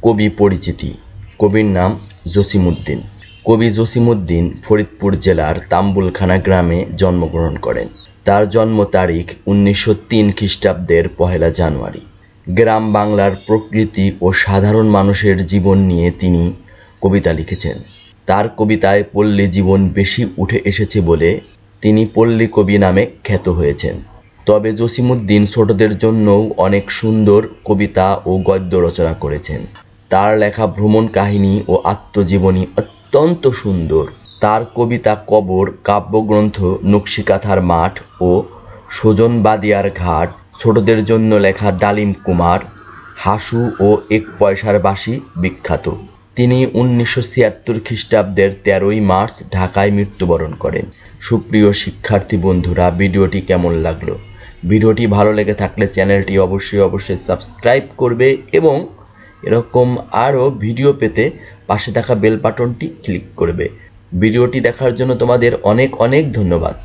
কবি পরিচিতি। কবির নাম জসিমউদ্দিন। কবি জসিমউদ্দিন ফরিদপুর জেলার তাম্বুলখানা গ্রামে জন্মগ্রহণ করেন। তার জন্ম তারিখ 1903 খ্রিস্টাব্দের 1 জানুয়ারি। গ্রাম বাংলার প্রকৃতি ও সাধারণ মানুষের জীবন নিয়ে তিনি কবিতা লিখেছেন। তার কবিতায় পল্লী জীবন বেশি উঠে এসেছে বলে তিনি পল্লী কবি নামে খ্যাত হয়েছেন। তবে জসিমউদ্দিন ছোটদের জন্যও অনেক সুন্দর কবিতা ও গদ্য রচনা করেছেন। তার লেখা ভ্রমণ কাহিনী ও আত্মজীবনী অত্যন্ত সুন্দর। তার কবিতা কবর, কাব্যগ্রন্থ নকশিকাঁথার মাঠ ও সজনবাদিয়ার ঘাট, ছোটদের জন্য লেখা ডালিম কুমার, হাসু ও 1 পয়সার বাঁশি বিখ্যাত। তিনি 1976 খ্রিস্টাব্দের 13 মার্চ ঢাকায় মৃত্যুবরণ করেন। সুপ্রিয় শিক্ষার্থী বন্ধুরা, ভিডিওটি কেমন লাগলো? ভিডিওটি ভালো লেগে থাকলে চ্যানেলটি অবশ্যই সাবস্ক্রাইব করবে এবং এরকম আরও ভিডিও পেতে পাশে থাকা বেল বাটনটি ক্লিক করবে। ভিডিওটি দেখার জন্য তোমাদের অনেক ধন্যবাদ।